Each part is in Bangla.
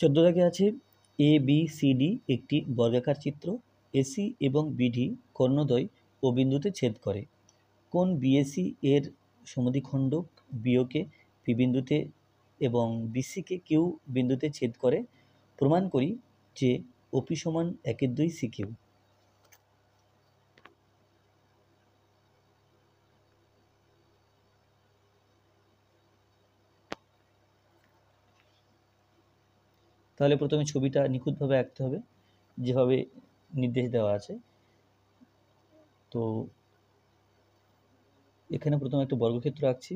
14 দাগে আছে এ বি সি ডি একটি বর্গাকার চিত্র। এসি এবং বিডি কর্ণদ্বয় ও বিন্দুতে ছেদ করে। কোন বিএসি এর সমদ্বিখণ্ডক বিওকে পি বিন্দুতে এবং বিসিকে কিউ বিন্দুতে ছেদ করে? প্রমাণ করি যে ওপি সমান 1/2 সিকিউ। তাহলে প্রথমে ছবিটা নিখুঁতভাবে আঁকতে হবে যেভাবে নির্দেশ দেওয়া আছে। তো এখানে প্রথমে একটা বর্গক্ষেত্র আঁকছি।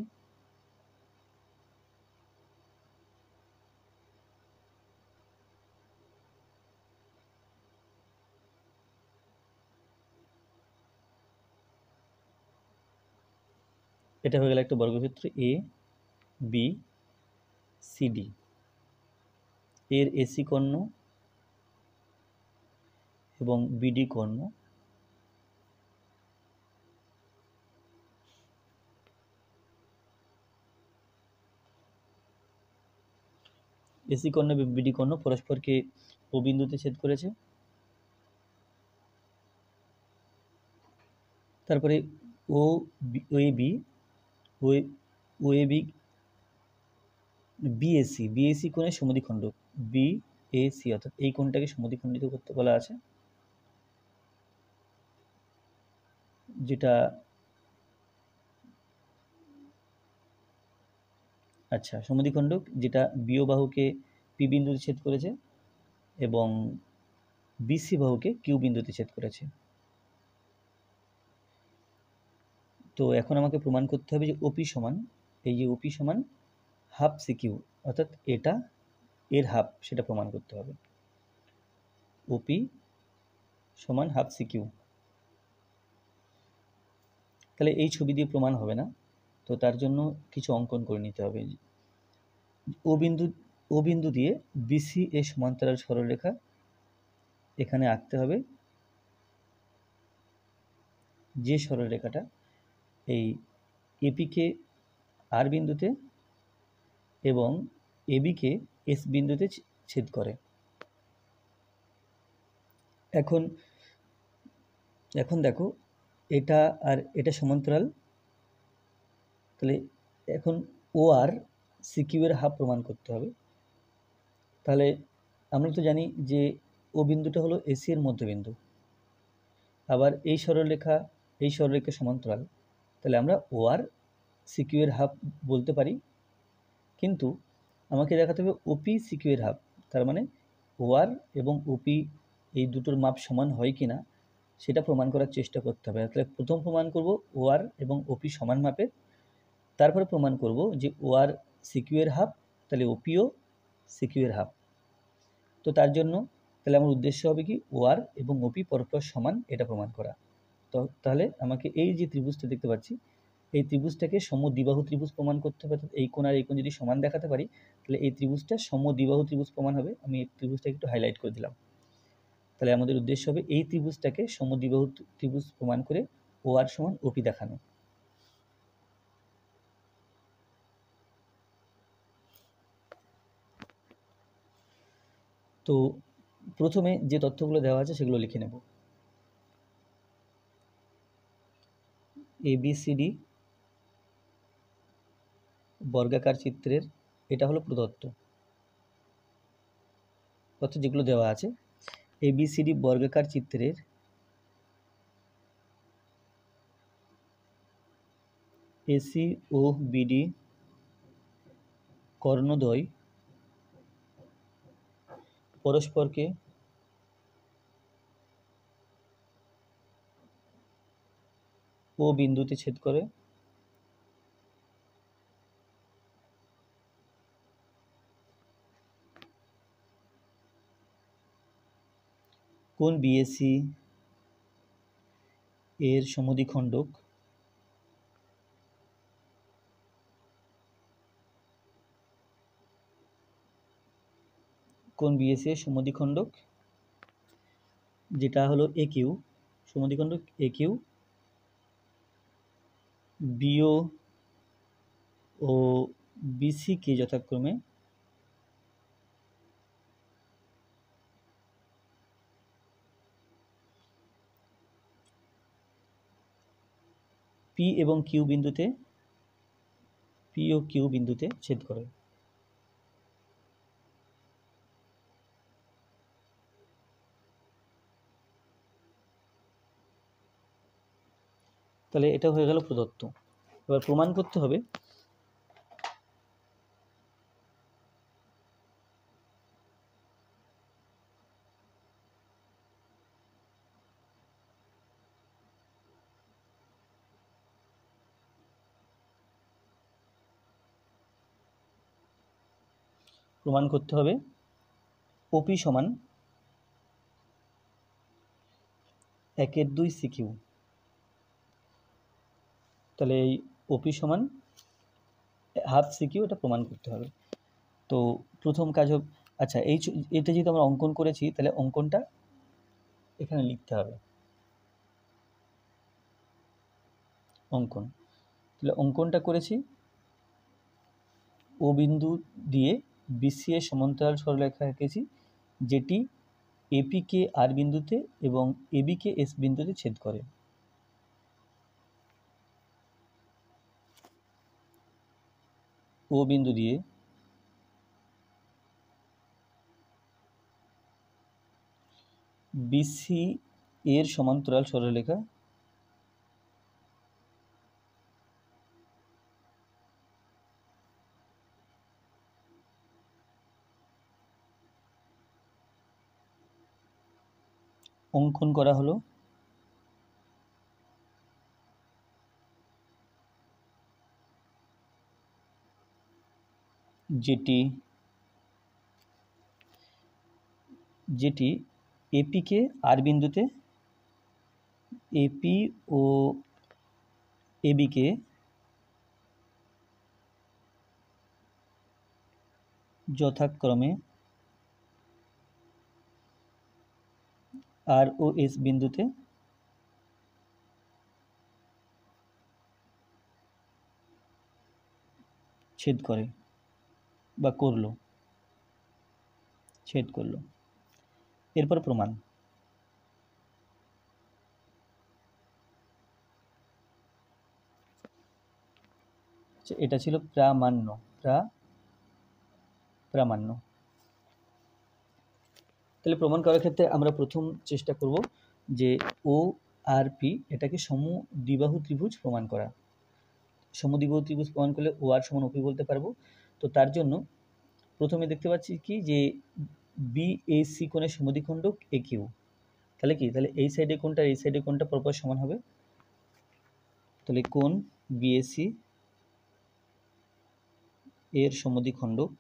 এটা হয়ে গেল একটা বর্গক্ষেত্র এ বি সি ডি। এর এসি কর্ণ এবং বিডি কর্ণ এসি কর্ণ এবং বিডি কর্ণ পরস্পরকে ও বিন্দুতে ছেদ করেছে। তারপরে ও A B O A B BAC BAC কোণের সমদ্বিখণ্ডক বিএসি, অর্থাৎ এই কোণটাকে সমদ্বিখণ্ডিত করতে বলা আছে, যেটা আচ্ছা সমদ্বিখণ্ডক যেটা বিও বাহুকে পি বিন্দুতে ছেদ করেছে এবং বিসি বাহুকে কিউ বিন্দুতে ছেদ করেছে। তো এখন আমাকে প্রমাণ করতে হবে যে ওপি সমান, এই যে ওপি সমান হাফ সিকিউ, অর্থাৎ এটা এর হাফ, সেটা প্রমাণ করতে হবে। ওপি সমান হাফ সিকিউ। তাহলে এই ছবি দিয়ে প্রমাণ হবে না, তো তার জন্য কিছু অঙ্কন করে নিতে হবে। ও বিন্দু দিয়ে বিসি এর সমান্তরাল সরলরেখা এখানে আঁকতে হবে, যে সরলরেখাটা এই এপিকে আর বিন্দুতে এবং এবিকে এস বিন্দুতে ছেদ করে। এখন দেখো এটা আর এটা সমান্তরাল, তাহলে এখন ও আর সিকিউ এর হাফ প্রমাণ করতে হবে। তাহলে আমরা তো জানি যে ও বিন্দুটা হলো এসি এর মধ্যবিন্দু, আবার এই সরলরেখা সমান্তরাল, তাহলে আমরা ও আর সিকিউ এর হাফ বলতে পারি। কিন্তু আমাকে দেখাতে হবে ওপি সিকিউ এর হাফ, তার মানে ও আর এবং ওপি এই দুটোর মাপ সমান হয় কিনা সেটা প্রমাণ করার চেষ্টা করতে হবে। তাহলে প্রথম প্রমাণ করব ও আর এবং ওপি সমান মাপের, তারপরে প্রমাণ করব যে ও আর সিকিউ এর হাফ, তাহলে ওপিও সিকিউ এর হাফ। তো তার জন্য তাহলে আমার উদ্দেশ্য হবে কি ও আর এবং ওপি পরস্পর সমান, এটা প্রমাণ করা। তো তাহলে আমাকে এই যে ত্রিভুজটা দেখতে পাচ্ছি, এই ত্রিভুজটাকে সমদ্বিবাহু ত্রিভুজ প্রমাণ করতে হবে। অর্থাৎ এই কোণ আর এই কোণ যদি সমান দেখাতে পারি তাহলে এই ত্রিভুজটা সমদ্বিবাহু ত্রিভুজ প্রমাণ হবে। আমি এই ত্রিভুজটাকে একটু হাইলাইট করে দিলাম। তাহলে আমাদের উদ্দেশ্য হবে এই ত্রিভুজটাকে সমদ্বিবাহু ত্রিভুজ প্রমাণ করে ও আর সমান ওপি দেখানো। তো প্রথমে যে তথ্যগুলো দেওয়া আছে সেগুলো লিখে নেব। এবিসিডি বর্গাকার চিত্রের এটা হলো প্রদত্ত তথ্য যেগুলো দেওয়া আছে। এবিসিডি বর্গাকার চিত্রের এসি ও বিডি কর্ণদ্বয় পরস্পরকে ও বিন্দুতে ছেদ করে। কোন বিএসি এর সমদ্বিখণ্ডক যেটা হলো এ কিউ, সমদ্বিখণ্ডক এ কিউ বিও ও বিসি কে যথাক্রমে পি এবং কিউ বিন্দুতে পি ও কিউ বিন্দুতে ছেদ করে। তাহলে এটা হয়ে গেল প্রদত্ত। এবার প্রমাণ করতে হবে ওপি সমান 1/2 সিকিউ। তাহলে এই ওপি সমান হাফ সিকিউ, এটা প্রমাণ করতে হবে। তো প্রথম কাজ হোক, আচ্ছা এটা যেহেতু আমরা অঙ্কন করেছি, তাহলে অঙ্কনটা এখানে লিখতে হবে। অঙ্কন, তাহলে অঙ্কনটা করেছি, ও বিন্দু দিয়ে বিসি এর সমান্তরাল সরলরেখা এঁকেছি, যেটি এপি কে আর বিন্দুতে এবং এবি কে এস বিন্দুতে ছেদ করে। ও বিন্দু দিয়ে বিসি এর সমান্তরাল সরলরেখা অঙ্কন করা হলো। যেটি এপি কে আর বিন্দুতে এপি ও এবি কে যথাক্রমে আর ও এস বিন্দুতে ছেদ করে বা ছেদ করলো। এরপর প্রমাণ। এটা ছিল প্রামাণ্য। তাহলে প্রমাণ করার ক্ষেত্রে আমরা প্রথম চেষ্টা করব যে ও আর পি এটাকে সমদ্বিবাহু ত্রিভুজ প্রমাণ করা। সমদ্বিবাহু ত্রিভুজ প্রমাণ করলে ও আর সমান ওপি বলতে পারবো। তো তার জন্য প্রথমে দেখতে পাচ্ছি কি যে বিএসি কোণের সমদ্বিখণ্ডক এ কিউ। তাহলে এই সাইডে কোণটা এই সাইডে কোণটা পরপর সমান হবে। তাহলে কোণ বিএসি এর সমদ্বিখণ্ডক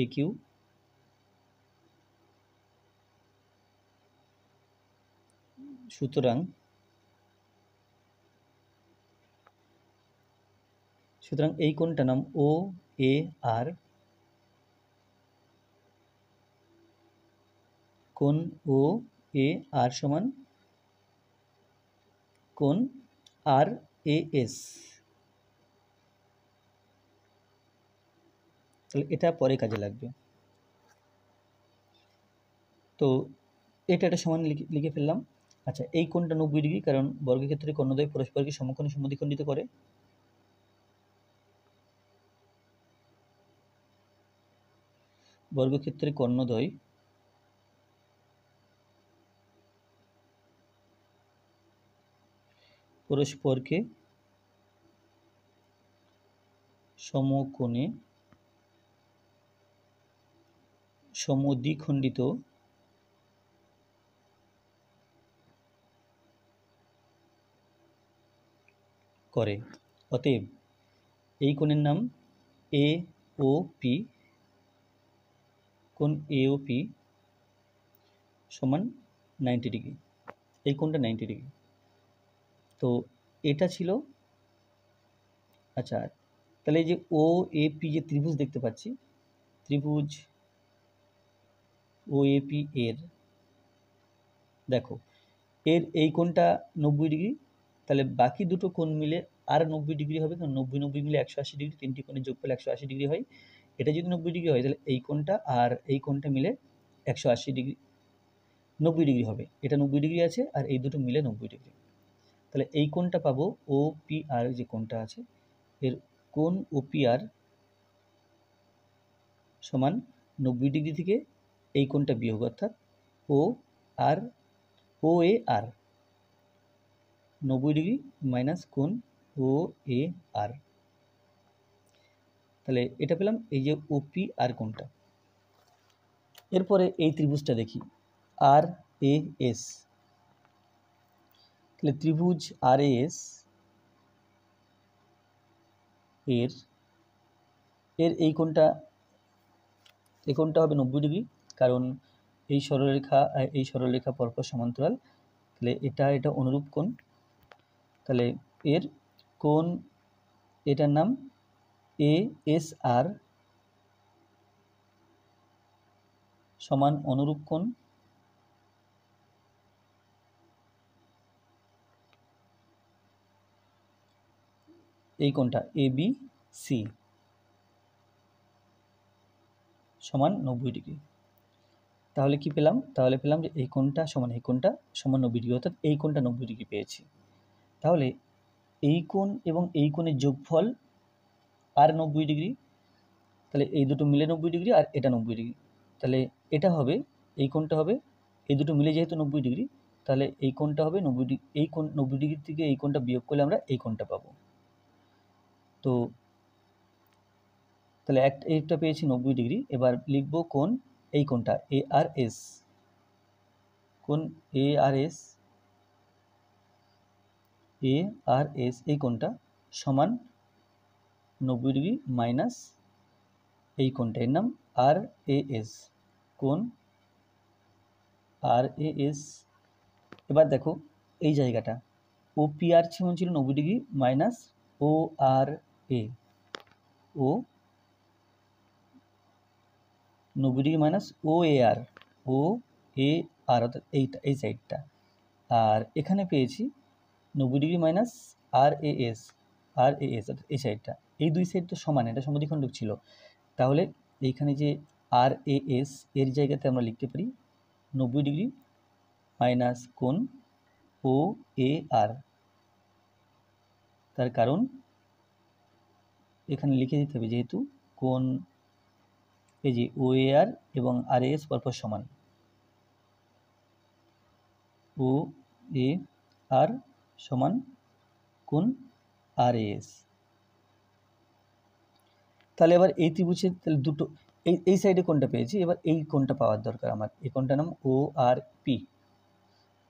এ কিউ সুতরাং এই কোণটার নাম ও এ আর। কোণ ও এ আর সমান কোণ আর এ এস। তাহলে এটা পরে কাজে লাগবে। তো এটা একটা সমান লিখে ফেললাম। আচ্ছা, এই কোণটা 90 ডিগ্রি, কারণ বর্গক্ষেত্রের কর্ণদ্বয় পরস্পরকে সমকোণে সমদ্বিখণ্ডিত করে। বর্গক্ষেত্রের কর্ণদ্বয় পরস্পরকে সমকোণে সমদ্বিখণ্ডিত করে। অতএব এই কোণের নাম এ ও পি। কোণ এ ও পি সমান 90 ডিগ্রি। এই কোণটা 90 ডিগ্রি। তো এটা ছিল। আচ্ছা, তাহলে এই যে ও এ পি যে ত্রিভুজ দেখতে পাচ্ছি, ত্রিভুজ ও এ পি এর দেখো এর এই কোণটা 90 ডিগ্রি। তাহলে বাকি দুটো কোণ মিলে আর 90 ডিগ্রি হবে, কারণ 90 মিলে 180 ডিগ্রি, তিনটি কোণের যোগফল 180 ডিগ্রি হয়। এটা যদি 90 ডিগ্রি হয়, তাহলে এই কোণটা আর এই কোণটা মিলে 180 ডিগ্রি 90 ডিগ্রি হবে, এটা 90 ডিগ্রি আছে আর এই দুটো মিলে 90 ডিগ্রি। তাহলে এই কোণটা পাবো OPR, যে কোণটা আছে এর কোণ OPR সমান 90 ডিগ্রি থেকে এই কোণটা বিয়োগ, অর্থাৎ OAR 90 ডিগ্রি মাইনাস কোণ OAR। তাহলে এটা পেলাম এই যে OPR কোণটা। এরপরে এই ত্রিভুজটা দেখি RAS। তাহলে ত্রিভুজ RAS এর এই কোণটা হবে 90 ডিগ্রি, কারণ এই সরলরেখা পরপর সমান্তরাল। তাহলে এটা অনুরূপ কোণ। তাহলে এর কোণ, এটার নাম ASR সমান অনুরূপ কোণ এই কোণটা ABC সমান 90 ডিগ্রি। তাহলে কি পেলাম? তাহলে পেলাম যে এই কোণটা সমান 90 ডিগ্রি, অর্থাৎ এই কোণটা 90 ডিগ্রি পেয়েছি। তাহলে এই কোণ এবং এই কোণের যোগফল আর 90 ডিগ্রি। তাহলে এই দুটো মিলে 90 ডিগ্রি আর এটা 90 ডিগ্রি। তাহলে এটা হবে, এই কোণটা হবে, এই দুটো মিলে যেহেতু 90 ডিগ্রি, তাহলে এই কোণটা হবে 90 ডিগ্রি। এই কোণ 90 ডিগ্রি থেকে এই কোণটা বিয়োগ করলে আমরা এই কোণটা পাবো। তো তাহলে এইটা পেয়েছি 90 ডিগ্রি। এবার লিখব কোণ, এই কোণটা ARS, কোণ ARS এই কোণটা সমান 90 ডিগ্রি মাইনাস এই কোণটা, এর নাম RAS, কোণ RAS। এবার দেখো এই জায়গাটা OPR ছিল 90 degree minus ORA, 90 degree minus OAR অর্থাৎ এই সাইডটা। আর এখানে পেয়েছি 90 ডিগ্রি মাইনাস RAS অর্থাৎ এই সাইডটা। এই দুই সাইড তো সমান, এটা সমদ্বিখণ্ডক ছিল। তাহলে এইখানে যে RAS এর জায়গাতে আমরা লিখতে পারি 90 ডিগ্রি মাইনাস কোণ OAR। তার কারণ এখানে লিখে দিতে হবে, যেহেতু কোণ এই যে OAR এবং RAS পরপর সমান, OAR সমান কোণ RAS। তাহলে এবার এই ত্রিভুজের তাহলে দুটো এই সাইডে কোণটা পেয়েছি, এবার এই কোণটা পাওয়ার দরকার আমার। এই কোণটার নাম ORP।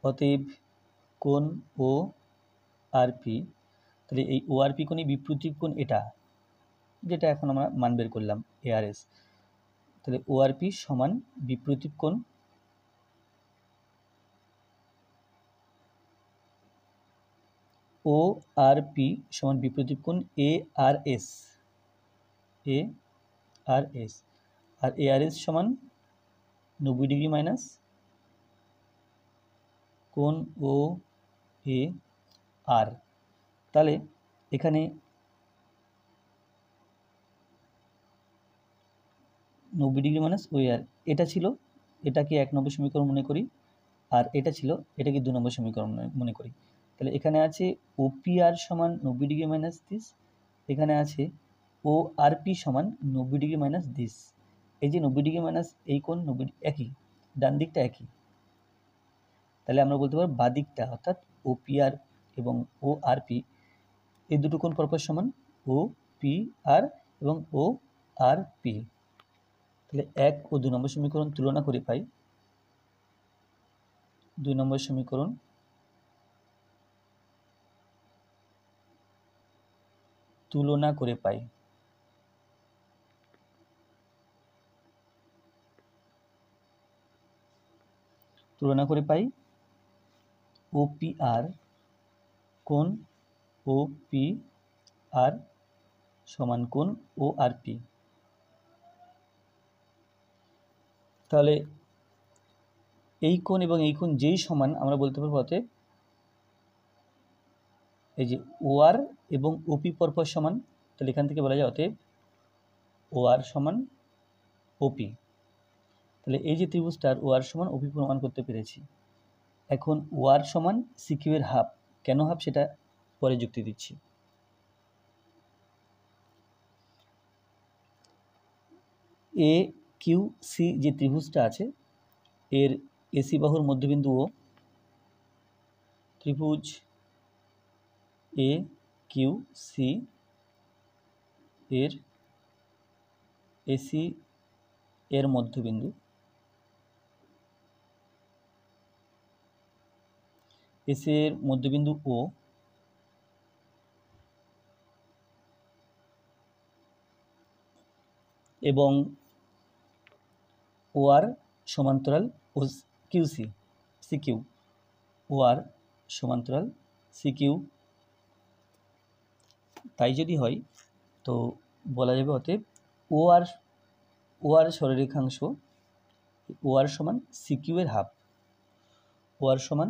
অতএব কোণ ORP, তাহলে এই ORP কোণই বিপরীত কোণ এটা, যেটা এখন আমরা মান বের করলাম ARS। তাহলে ORP সমান বিপরীত কোণ ORP সমান বিপরীত কোণ ARS আর ARS সমান 90 ডিগ্রি মাইনাস কোণ OAR। তাহলে এখানে 90 ডিগ্রি মাইনাস OAR এটা ছিল, এটাকে 1 নম্বর সমীকরণ মনে করি, আর এটা ছিল, এটাকে 2 নম্বর সমীকরণ মনে করি। তাহলে এখানে আছে OPR সমান 90 ডিগ্রি মাইনাস দিস, এখানে আছে ORP সমান 90 ডিগ্রি মাইনাস দিস। এই যে 90 ডিগ্রি মাইনাস এই কোণ 90 একই, ডান দিকটা একই। তাহলে আমরা বলতে পারবো বাঁ দিকটা অর্থাৎ OPR এবং ORP এই দুটো কোণ পরপর সমান, OPR এবং ORP। তাহলে 1 ও 2 নম্বর সমীকরণ তুলনা করে পাই, 2 নম্বর সমীকরণ তুলনা করে পাই। OPR কোণ OPR সমান কোণ ORP। তাহলে এই কোণ এবং এই কোণ যেই সমান, আমরা বলতে পারবো অতএব এই যে OR এবং OP পরপর সমান। তাহলে এখান থেকে বলা যায় অতএব OR সমান OP। তাহলে এই যে ত্রিভুজটার ওআর সমান ওপি প্রমাণ করতে পেরেছি। এখন ওআর সমান সিকিউ এর হাফ, কেন হাফ সেটা পরে যুক্তি দিচ্ছি। এ কিউ সি যে ত্রিভুজটা আছে এর এসি বাহুর মধ্যবিন্দু ও, ত্রিভুজ এ কিউ সি এর এসি এর মধ্যবিন্দু, এসি এর মধ্যবিন্দু ও এবং ওআর সমান্তরাল ও কিউসি সিকিউ, ওআর সমান্তরাল সিকিউ। তাই যদি হয় তো বলা যাবে অতএব ওআর সরলরেখাংশ ওআর সমান সিকিউ এর হাফ, ওআর সমান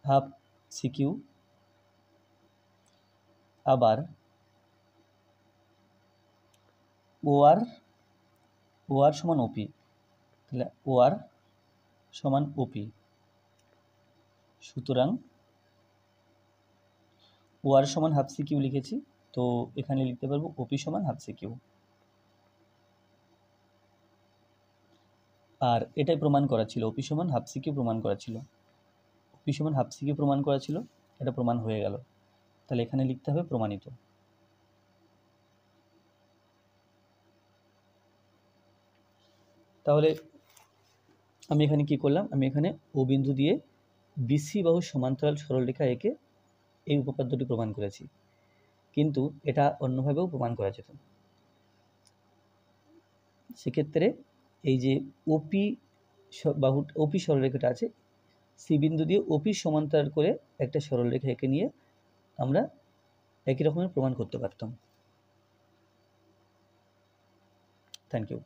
হাফ সিকিউ। আবার ওআর সমান ওপি, তাহলে ওআর সমান ওপি, সুতরাং ওআর সমান হাফ সিকিউ লিখেছি, তো এখানে লিখতে পারবো ওপি সমান হাফ সিকিউ। আর এটাই প্রমাণ করা ছিল, ওপি সমান হাফ সিকিউ প্রমাণ করা ছিল, ওপি সমান হাফ সিকিউ প্রমাণ করা ছিল, এটা প্রমাণ হয়ে গেল। তাহলে এখানে লিখতে হবে প্রমাণিত। তাহলে আমি এখানে কি করলাম, আমি এখানে ও বিন্দু দিয়ে বিসি বাহু সমান্তরাল সরলরেখা এঁকে এই উপপাদ্যটি প্রমাণ করেছি, কিন্তু এটা অন্যভাবেও প্রমাণ করা যেত। সেক্ষেত্রে এই যে ওপি বাহু ওপি সরলরেখাটা আছে, সি বিন্দু দিয়ে ওপি সমান্তরাল করে একটা সরলরেখা এঁকে নিয়ে আমরা একই রকমের প্রমাণ করতে পারতাম। Thank you.